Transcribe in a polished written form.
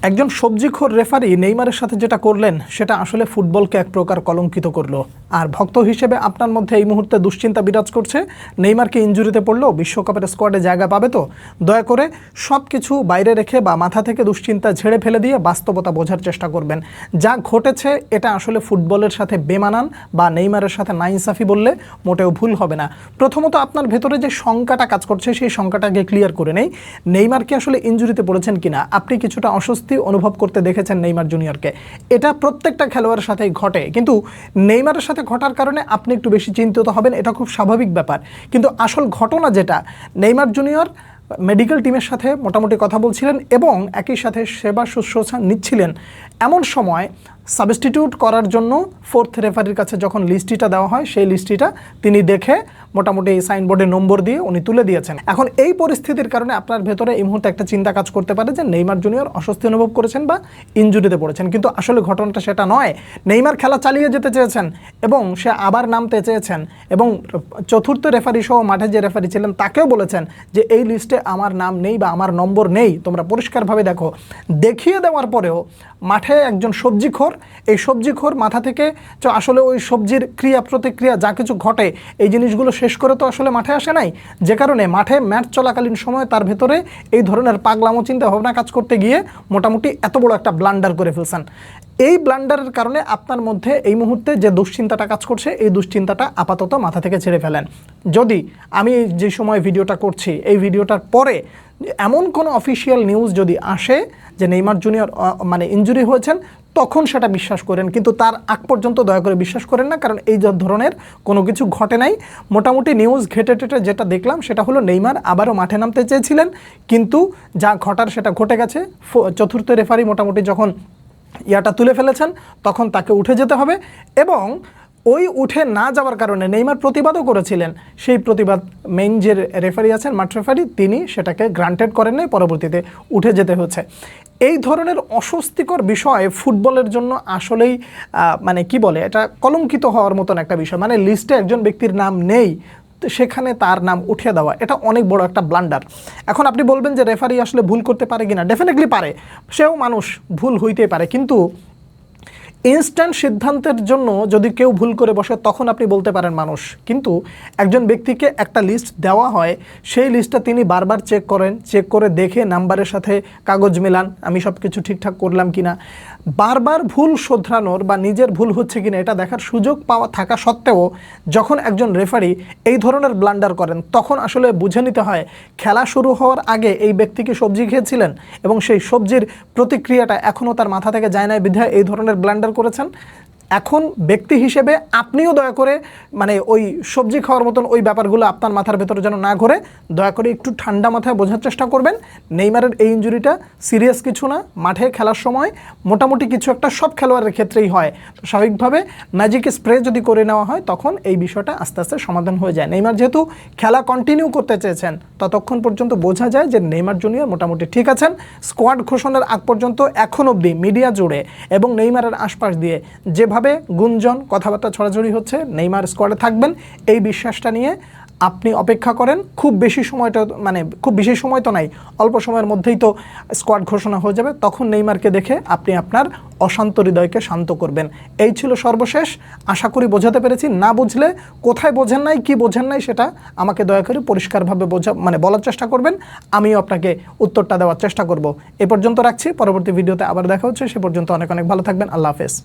একজন সবজিখোর রেফারি নেইমারের সাথে যেটা করলেন সেটা আসলে ফুটবলকে এক প্রকার কলঙ্কিত করলো। আর ভক্ত হিসেবে আপনার মধ্যে এই মুহূর্তে দুশ্চিন্তা বিরাজ করছে, নেইমারকে ইনজুরিতে পড়লেও বিশ্বকাপের স্কোয়াডে জায়গা পাবে তো? দয়া করে সব কিছু বাইরে রেখে বা মাথা থেকে দুশ্চিন্তা ঝেড়ে ফেলে দিয়ে বাস্তবতা বোঝার চেষ্টা করবেন। যা ঘটেছে এটা আসলে ফুটবলের সাথে বেমানান বা নেইমারের সাথে নাইনসাফি বললে মোটেও ভুল হবে না। প্রথমত আপনার ভেতরে যে শঙ্কাটা কাজ করছে সেই শঙ্কাটাকে ক্লিয়ার করে নেই। নেইমার কি আসলে ইনজুরিতে পড়েছেন কিনা? আপনি কিছুটা অস্বস্তি অনুভব করতে দেখেছেন নেইমার জুনিয়রকে। এটা প্রত্যেকটা খেলোয়াড়ের সাথেই ঘটে, কিন্তু নেইমারের সাথে ঘটার কারণে আপনি একটু বেশি চিন্তিত হবেন, এটা খুব স্বাভাবিক ব্যাপার। কিন্তু আসল ঘটনা যেটা, নেইমার জুনিয়র মেডিকেল টিমের সাথে মোটামুটি কথা বলছিলেন এবং একই সাথে সেবা শুশ্রূষা নিচ্ছিলেন। এমন সময় সাবস্টিটিউট করার জন্য ফোর্থ রেফারির কাছে যখন লিস্টিটা দেওয়া হয়, সেই লিস্টিটা তিনি দেখে মোটামুটি সাইনবোর্ডে নম্বর দিয়ে উনি তুলে দিয়েছেন। এখন এই পরিস্থিতির কারণে আপনার ভেতরে এই মুহূর্তে একটা চিন্তা কাজ করতে পারে যে নেইমার জুনিয়র অস্বস্তি অনুভব করেছেন বা ইনজুরিতে পড়েছেন, কিন্তু আসলে ঘটনাটা সেটা নয়। নেইমার খেলা চালিয়ে যেতে চেয়েছেন এবং সে আবার নামতে চেয়েছেন এবং চতুর্থ রেফারি সহ মাঠে যে রেফারি ছিলেন তাকেও বলেছেন যে এই লিস্টে আমার নাম নেই বা আমার নম্বর নেই, তোমরা পরিষ্কারভাবে দেখো। দেখিয়ে দেওয়ার পরেও মাঠে একজন সবজিখোর, এই সবজিখোর মাথা থেকে আসলে ওই সবজির ক্রিয়া প্রতিক্রিয়া যা কিছু ঘটে এই জিনিসগুলো শেষ করে তো আসলে মাঠে আসে নাই, যে কারণে মাঠে ম্যাচ চলাকালীন সময় তার ভেতরে এই ধরনের পাগলামো চিন্তা ভাবনা কাজ করতে গিয়ে মোটামুটি এত বড় একটা ব্লান্ডার করে ফেলছেন। এই ব্লান্ডারের কারণে আপনার মধ্যে এই মুহূর্তে যে দুশ্চিন্তাটা কাজ করছে, এই দুশ্চিন্তাটা আপাতত মাথা থেকে ছেড়ে ফেলেন। যদি আমি যে সময় ভিডিওটা করছি, এই ভিডিওটার পরে এমন কোনো অফিসিয়াল নিউজ যদি আসে যে নেইমার জুনিয়র মানে ইনজুরি হয়েছেন, তখন সেটা বিশ্বাস করেন, কিন্তু তার আগ পর্যন্ত দয়া করে বিশ্বাস করেন না, কারণ এই ধরনের কোনো কিছু ঘটে নাই। মোটামুটি নিউজ ঘেটে টেটে যেটা দেখলাম সেটা হলো নেইমার আবারও মাঠে নামতে চেয়েছিলেন, কিন্তু যা ঘটার সেটা ঘটে গেছে। চতুর্থ রেফারি মোটামুটি যখন ইয়াটা তুলে ফেলেছেন তখন তাকে উঠে যেতে হবে, এবং ওই উঠে না যাওয়ার কারণে নেইমার প্রতিবাদও করেছিলেন। সেই প্রতিবাদ মেইন যে রেফারি আছেন, মাঠ রেফারি, তিনি সেটাকে গ্রান্টেড করেন নাই, পরবর্তীতে উঠে যেতে হচ্ছে। এই ধরনের অস্বস্তিকর বিষয় ফুটবলের জন্য আসলেই মানে কি বলে, এটা কলঙ্কিত হওয়ার মতন একটা বিষয়। মানে লিস্টে একজন ব্যক্তির নাম নেই, সেখানে তার নাম উঠিয়ে দেওয়া, এটা অনেক বড় একটা ব্লান্ডার। এখন আপনি বলবেন যে রেফারি আসলে ভুল করতে পারে কিনা? ডেফিনেটলি পারে, সেও মানুষ, ভুল হইতেই পারে, কিন্তু ইনস্ট্যান্ট সিদ্ধান্তের জন্য যদি কেউ ভুল করে বসে তখন আপনি বলতে পারেন মানুষ, কিন্তু একজন ব্যক্তিকে একটা লিস্ট দেওয়া হয়, সেই লিস্টটা তিনি বারবার চেক করেন, চেক করে দেখে নাম্বারের সাথে কাগজ মেলান, আমি সব কিছু ঠিকঠাক করলাম কিনা। বারবার ভুল শোধরানোর বা নিজের ভুল হচ্ছে কিনা এটা দেখার সুযোগ পাওয়া থাকা সত্ত্বেও যখন একজন রেফারি এই ধরনের ব্লান্ডার করেন, তখন আসলে বুঝে নিতে হয় খেলা শুরু হওয়ার আগে এই ব্যক্তিকে সবজি খেয়েছিলেন এবং সেই সবজির প্রতিক্রিয়াটা এখনও তার মাথা থেকে যায় না, বিধায় এই ধরনের ব্লান্ডার করেছেন। এখন ব্যক্তি হিসেবে আপনিও দয়া করে মানে ওই সবজি খাওয়ার মতন ওই ব্যাপারগুলো আপনার মাথার ভেতরে যেন না ঘোরে, দয়া করে একটু ঠান্ডা মাথায় বোঝার চেষ্টা করবেন। নেইমারের এই ইনজুরিটা সিরিয়াস কিছু না, মাঠে খেলার সময় মোটামুটি কিছু একটা সব খেলোয়াড়ের ক্ষেত্রেই হয়। স্বাভাবিকভাবে ম্যাজিক স্প্রে যদি করে নেওয়া হয় তখন এই বিষয়টা আস্তে আস্তে সমাধান হয়ে যায়। নেইমার যেহেতু খেলা কন্টিনিউ করতে চেয়েছেন, ততক্ষণ পর্যন্ত বোঝা যায় যে নেইমার জুনিয়র মোটামুটি ঠিক আছেন। স্কোয়াড ঘোষণার আগ পর্যন্ত এখন অবধি মিডিয়া জুড়ে এবং নেইমারের আশপাশ দিয়ে যেভাবে গুঞ্জন কথাবার্তা ছড়াছড়ি হচ্ছে নেইমার স্কোয়াডে থাকবেন, এই বিশ্বাসটা নিয়ে আপনি অপেক্ষা করেন। খুব বেশি সময় তো নাই, অল্প সময়ের মধ্যেই তো স্কোয়াড ঘোষণা হয়ে যাবে, তখন নেইমারকে দেখে আপনি আপনার অশান্ত হৃদয়কে শান্ত করবেন। এই ছিল সর্বশেষ। আশা করি বোঝাতে পেরেছি। না বুঝলে কোথায় বোঝেন নাই, কি বোঝেন নাই, সেটা আমাকে দয়া করে পরিষ্কারভাবে বলার চেষ্টা করবেন, আমিও আপনাকে উত্তরটা দেওয়ার চেষ্টা করব। এ পর্যন্ত রাখছি, পরবর্তী ভিডিওতে আবার দেখা হচ্ছে। সে পর্যন্ত অনেক অনেক ভালো থাকবেন। আল্লাহ হাফেজ।